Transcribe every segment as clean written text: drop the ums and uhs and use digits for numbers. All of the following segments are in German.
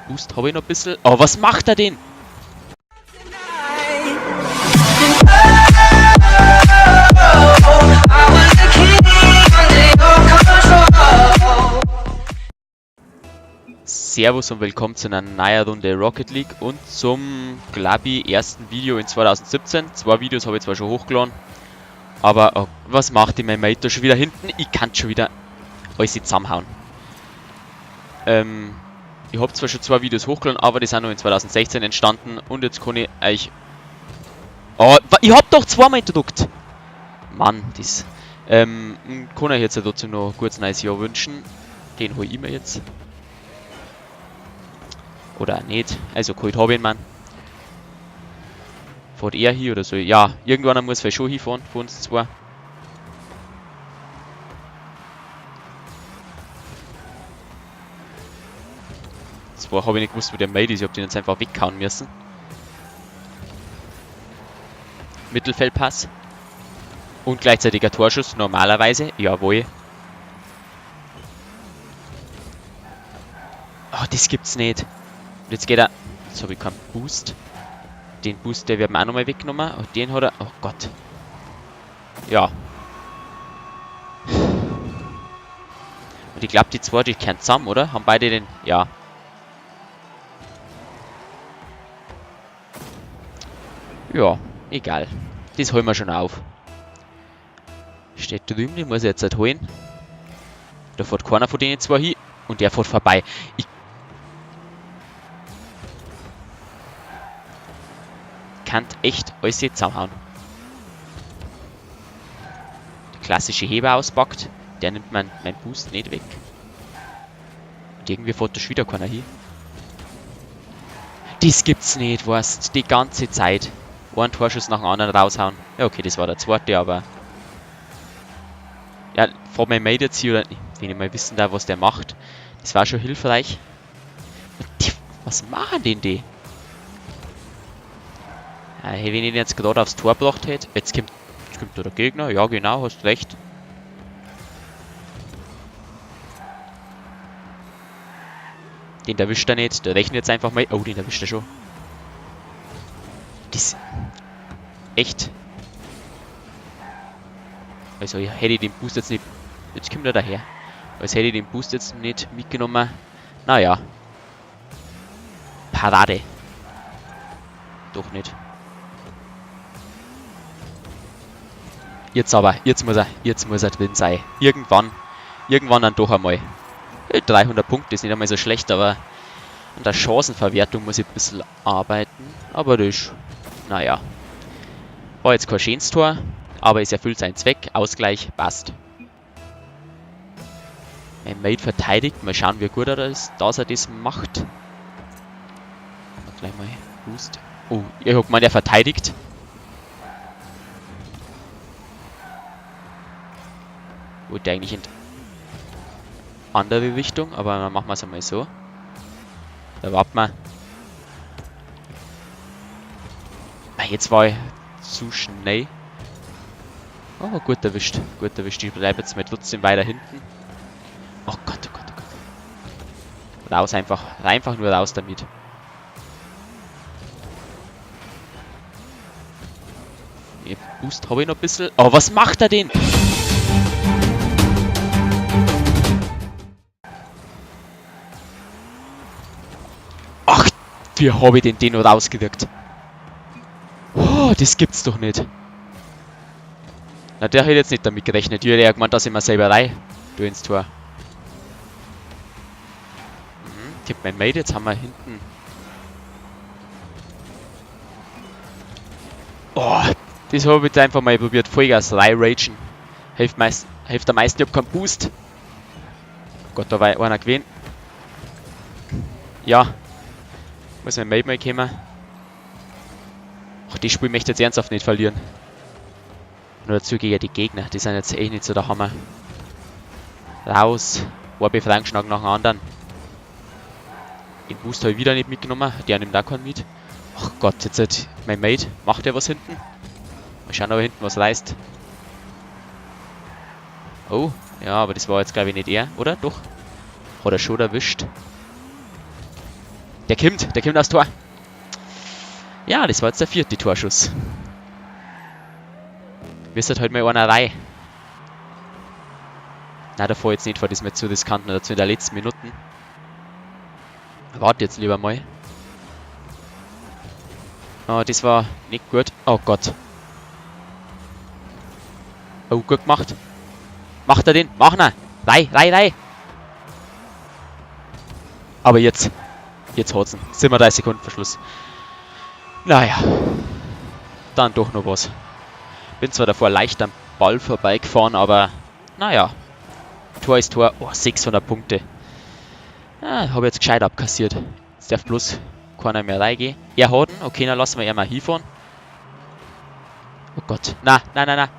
Boost habe ich noch ein bisschen. Oh, was macht er denn? Servus und willkommen zu einer neuen Runde Rocket League und zum, glaube ich, ersten Video in 2017. 2 Videos habe ich zwar schon hochgeladen, aber oh, was macht die mein Mate da schon wieder hinten? Ich kann schon wieder alles zusammenhauen. Ich habe zwar schon 2 Videos hochgeladen, aber die sind noch in 2016 entstanden und jetzt kann ich euch... Oh, ich hab doch zweimal gedruckt! Mann, das... kann euch jetzt dazu noch ein kurzes neues Jahr wünschen. Den hole ich mir jetzt. Oder nicht. Also kalt habe ich ihn, Mann. Fährt er hier oder so? Ja, irgendwann muss er schon hinfahren, von uns zwei. Zwar habe ich nicht gewusst, wo der Mate ist, ich habe den jetzt einfach weghauen müssen. Mittelfeldpass. Und gleichzeitig ein Torschuss, normalerweise. Jawohl. Oh, das gibt's nicht. Und jetzt geht er... Jetzt habe ich keinen Boost. Den Boost, der wird mir auch nochmal weggenommen. Oh, den hat er... Oh Gott. Ja. Und ich glaube, die zwei, die kehren zusammen, oder? Haben beide den... Ja. Ja, egal. Das holen wir schon auf. Steht drüben, den muss ich jetzt halt holen. Da fährt keiner von denen zwei hin. Und der fährt vorbei. Ich kann echt alles jetzt zusammenhauen. Der klassische Heber auspackt, der nimmt mein Boost nicht weg. Und irgendwie fährt da schon wieder keiner hin. Das gibt's nicht, weißt, die ganze Zeit. Einen Torschuss nach dem anderen raushauen. Ja, okay, das war der zweite, aber... Ja, vor mein Mate jetzt hier, oder wenn ich mal wissen darf, was der macht. Das war schon hilfreich. Was machen denn die? Ja, wenn ich ihn jetzt gerade aufs Tor gebracht hätte. Jetzt kommt da der Gegner. Ja, genau, hast recht. Den erwischt er nicht. Der rechnet jetzt einfach mal. Oh, den erwischt er schon. Das... Echt? Also, ja, hätte ich den Boost jetzt nicht... Jetzt kommt er daher. Als hätte ich den Boost jetzt nicht mitgenommen. Naja. Parade. Doch nicht. Jetzt aber. Jetzt muss er drin sein. Irgendwann dann doch einmal. 300 Punkte ist nicht einmal so schlecht, aber an der Chancenverwertung muss ich ein bisschen arbeiten. Aber das ist... Naja. War jetzt kein schönes Tor, aber es erfüllt seinen Zweck. Ausgleich, passt. Mein Mate verteidigt. Mal schauen, wie gut er ist, dass er das macht. Gleich mal Boost. Oh, ich hab gemeint, er verteidigt. Wollte eigentlich in andere Richtung, aber dann machen wir es einmal so. Da warten wir. Jetzt war ich zu schnell. Oh, gut erwischt. Gut erwischt. Ich bleibe jetzt mal trotzdem weiter hinten. Oh Gott, oh Gott, oh Gott. Raus einfach. Einfach nur raus damit. Boost habe ich noch ein bisschen. Oh, was macht er denn? Ach, wie habe ich den noch rausgewirkt? Oh, das gibt's doch nicht. Na, der hat jetzt nicht damit gerechnet. Ich hätte ja gemeint, dass ich mir selber rein tue ins Tor. Ich hab mein Mate, jetzt haben wir hinten. Oh, das habe ich jetzt einfach mal probiert. Vollgas ragen. Hilft am meisten, ich hab keinen Boost. Gott, da war einer gewesen. Ja. Muss mein Mate mal kommen. Ach, das Spiel möchte ich jetzt ernsthaft nicht verlieren. Nur dazu gegen die Gegner, die sind jetzt echt nicht so der Hammer. Raus. Ein Befreiungsschlag nach dem anderen. Den Boost habe ich wieder nicht mitgenommen, der nimmt auch keinen mit. Ach Gott, jetzt hat mein Mate, macht der was hinten? Mal schauen, ob er hinten was reißt. Oh, ja, aber das war jetzt glaube ich nicht er, oder? Doch. Hat er schon erwischt. Der kommt aufs Tor. Ja, das war jetzt der 4. Torschuss. Wisst halt mal einer rein. Na, da fahr jetzt nicht vor, das ist mir zu riskant, dazu in der letzten Minuten. Warte jetzt lieber mal. Oh, das war nicht gut. Oh Gott. Oh, gut gemacht. Macht er den? Mach ihn! Rein! Aber jetzt hat's ihn. 37 Sekunden Verschluss. Naja. Dann doch noch was. Bin zwar davor leicht am Ball vorbeigefahren, aber naja. Tor ist Tor. Oh, 600 Punkte. Ah, habe jetzt gescheit abkassiert. Jetzt darf bloß keiner mehr reingehen. Er hat ihn. Okay, dann lassen wir ihn mal hinfahren. Oh Gott. Nein.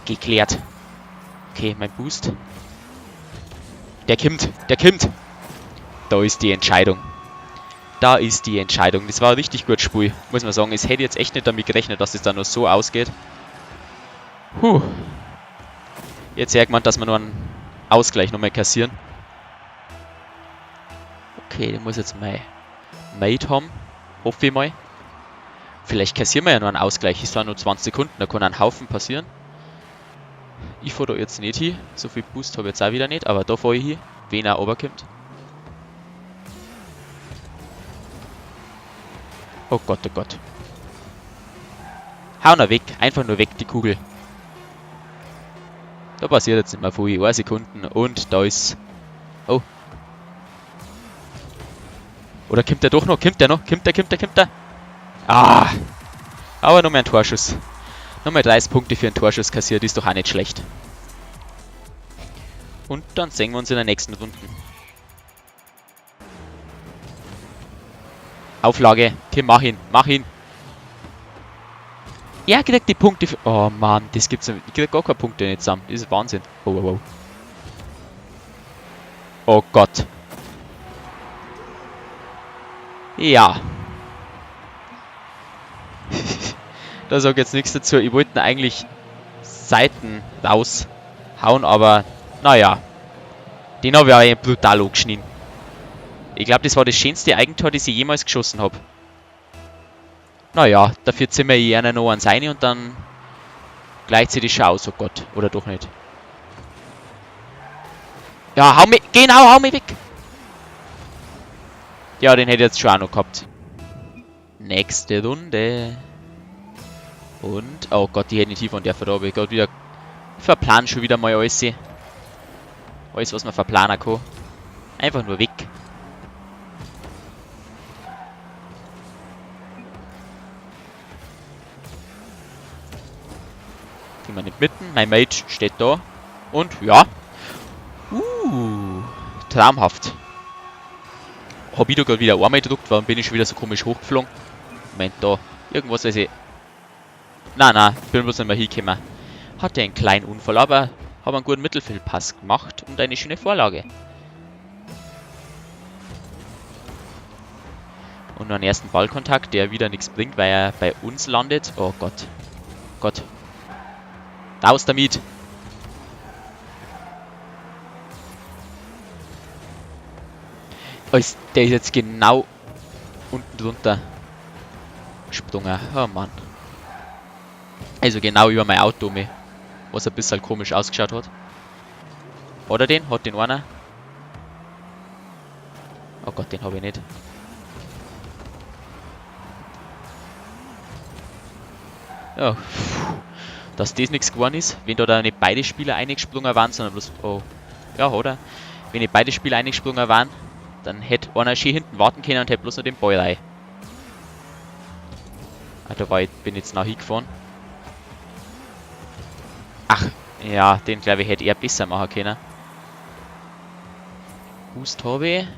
Geklärt. Okay, mein Boost. Der kommt. Da ist die Entscheidung. Das war ein richtig gutes Spiel, muss man sagen. Ich hätte jetzt echt nicht damit gerechnet, dass es da nur so ausgeht. Jetzt merkt man, dass wir nur einen Ausgleich nochmal kassieren. Okay, den muss jetzt mein Mate haben. Hoffe ich mal. Vielleicht kassieren wir ja nur einen Ausgleich. Es waren nur 20 Sekunden, da kann ein Haufen passieren. Ich fahre da jetzt nicht hin. So viel Boost habe ich jetzt auch wieder nicht, aber da fahre ich hin, wenn er runterkommt. Oh Gott. Hau ihn weg. Einfach nur weg, die Kugel. Da passiert jetzt nicht mehr viel. 1 Sekunden und da ist... Oh. Oder kommt der doch noch? Kommt der? Ah. Aber nochmal ein Torschuss. Nochmal 30 Punkte für einen Torschuss kassiert. Ist doch auch nicht schlecht. Und dann sehen wir uns in der nächsten Runde. Auflage. Okay, mach ihn. Er kriegt die Punkte für... Oh Mann, das gibt's nicht. Ich krieg gar keine Punkte nicht zusammen. Das ist Wahnsinn. Oh. Oh Gott. Ja. Da sag ich jetzt nichts dazu. Ich wollte eigentlich Seiten raushauen, aber naja. Den habe ich auch brutal angeschnitten. Ich glaube, das war das schönste Eigentor, das ich jemals geschossen habe. Naja, dafür ziehen wir eher noch ans eine und dann gleicht sich das schon aus. Oh Gott, oder doch nicht. Ja, hau mich weg. Ja, den hätte ich jetzt schon auch noch gehabt. Nächste Runde. Und, oh Gott, die hätte nicht von der Verdabe. Ich gerade wieder verplanen schon wieder mal alles. Alles, was man verplanen kann. Einfach nur weg. Gehen wir nicht mitten. Mein Mate steht da. Und, ja. Traumhaft. Hab ich da gerade wieder einmal gedruckt, warum bin ich schon wieder so komisch hochgeflogen? Moment, da. Irgendwas weiß ich. Nein, bin bloß nicht mehr hingekommen. Hatte einen kleinen Unfall, aber habe einen guten Mittelfeldpass gemacht und eine schöne Vorlage. Und noch einen ersten Ballkontakt, der wieder nichts bringt, weil er bei uns landet. Oh Gott. Raus damit! Der ist jetzt genau unten drunter gesprungen. Oh Mann. Also genau über mein Auto, was ein bisschen komisch ausgeschaut hat. Oder den? Hat den einer? Oh Gott, den habe ich nicht. Ja, dass das nichts geworden ist. Wenn da nicht beide Spieler eingesprungen waren, sondern bloß... Oh, ja, oder? Wenn nicht beide Spieler eingesprungen waren, dann hätte einer schön hinten warten können und hätte bloß noch den Ball rein. Ah, bin ich jetzt nach hingefahren. Ach, ja, den glaube ich hätte eher besser machen können. Boost habe ich.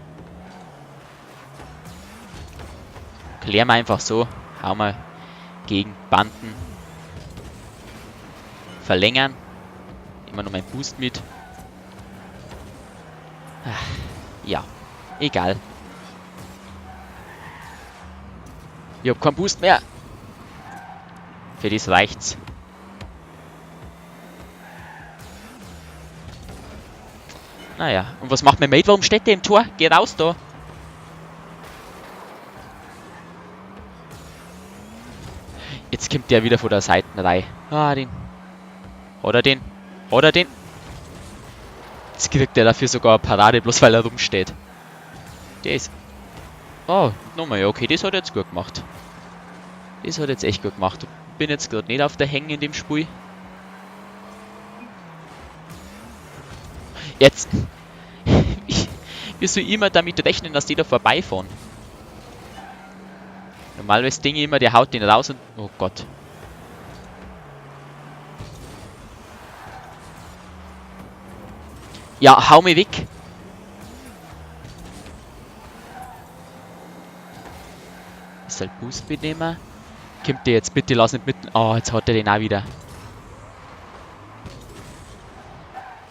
Klären wir einfach so. Hauen wir gegen Banden. Verlängern. Immer noch mein Boost mit. Ja, egal. Ich habe keinen Boost mehr. Für das reicht's. Naja, und was macht mein Mate? Warum steht der im Tor? Geh raus da! Jetzt kommt der wieder von der Seitenreihe. Ah, den. Hat er den? Hat er den? Jetzt kriegt der dafür sogar eine Parade, bloß weil er rumsteht. Der ist... Oh, nochmal, ja, okay, das hat er jetzt gut gemacht. Das hat er jetzt echt gut gemacht. Bin jetzt gerade nicht auf der Hänge in dem Spiel. Jetzt... Wie soll ich immer damit rechnen, dass die da vorbeifahren? Normalerweise denke ich immer, der haut den raus und... Oh Gott. Ja, hau mich weg. Ich soll Boost mitnehmen. Kommt der jetzt bitte, lass nicht mitten... Oh, jetzt hat er den auch wieder.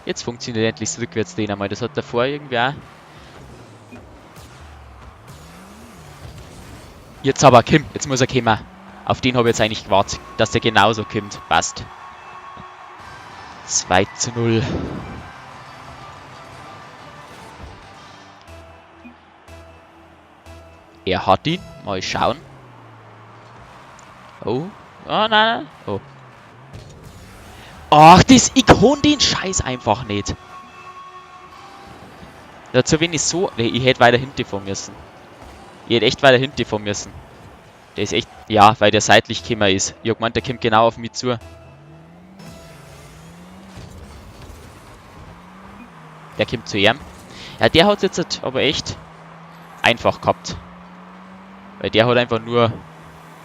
Jetzt funktioniert endlich das Rückwärtsdrehen einmal. Das hat davor irgendwie auch... Jetzt aber, Kim, jetzt muss er kommen. Auf den habe ich jetzt eigentlich gewartet, dass der genauso kommt. Passt. 2:0. Er hat ihn. Mal schauen. Oh. Oh, nein, nein. Oh. Ach, das... Ich kann den Scheiß einfach nicht. Dazu wenn ich so... Nee, ich hätte weiter hinten fahren müssen. Ich hätte echt weiter hinten fahren müssen. Der ist echt... Ja, weil der seitlich gekommen ist. Ich hab gemeint, der kommt genau auf mich zu. Der kommt zu ihm. Ja, der hat jetzt aber echt einfach gehabt. Weil der hat einfach nur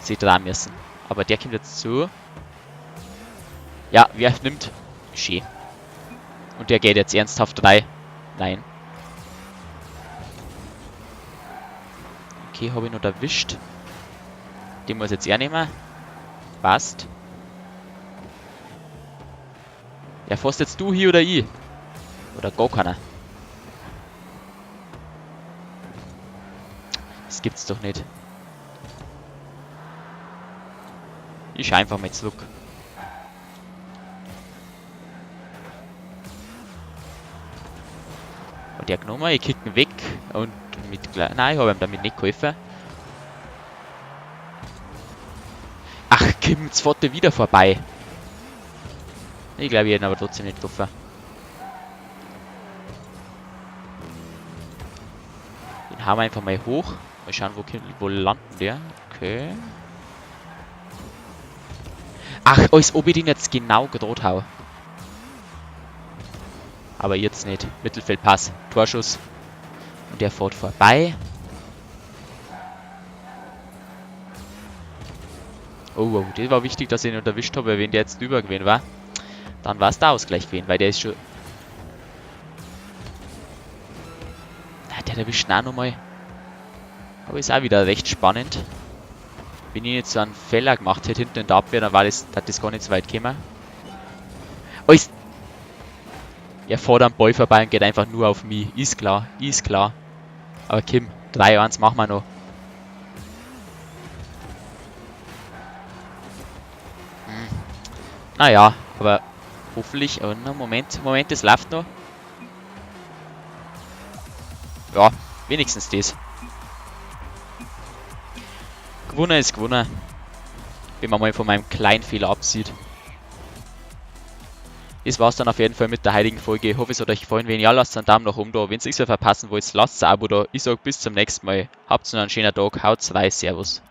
sich drehen müssen. Aber der kommt jetzt zu. Ja, wer nimmt? Schön. Und der geht jetzt ernsthaft 3. Nein. Okay, habe ich noch erwischt. Den muss jetzt er nehmen. Passt. Ja, fährst jetzt du hier oder ich? Oder gar keiner. Das gibt's doch nicht. Ich schau einfach mal zurück. Und der genommen, ich kick ihn weg. Und mit... Nein, ich habe ihm damit nicht geholfen. Ach, Kim, jetzt fährt der wieder vorbei. Ich glaube, ich hätte ihn aber trotzdem nicht getroffen. Den hauen wir einfach mal hoch. Mal schauen, wo landen der. Okay. Ach, als ob ich den jetzt genau gedroht hau. Aber jetzt nicht. Mittelfeldpass. Torschuss. Und der fährt vorbei. Oh, das war wichtig, dass ich ihn erwischt habe, weil wenn der jetzt drüber gewesen war, dann war es der Ausgleich gewesen, weil der ist schon... Na, der erwischt ihn auch nochmal. Aber ist auch wieder recht spannend. Wenn ich jetzt so einen Fehler gemacht hätte hinten in der Abwehr, dann hat das gar nicht so weit gekommen. Oh, er fährt am Ball vorbei und geht einfach nur auf mich. Ist klar, ist klar. Aber Kim, 3:1 machen wir noch. Naja, aber hoffentlich... Oh, no, Moment, es läuft noch. Ja, wenigstens das. Gewonnen ist gewonnen. Wenn man mal von meinem kleinen Fehler absieht. Das war's dann auf jeden Fall mit der heutigen Folge. Ich hoffe, es hat euch gefallen. Wenn ja, lasst einen Daumen nach oben da. Wenn ihr nichts mehr verpassen wollt, lasst ein Abo da. Ich sage bis zum nächsten Mal. Habt noch einen schönen Tag. Haut's rein. Servus.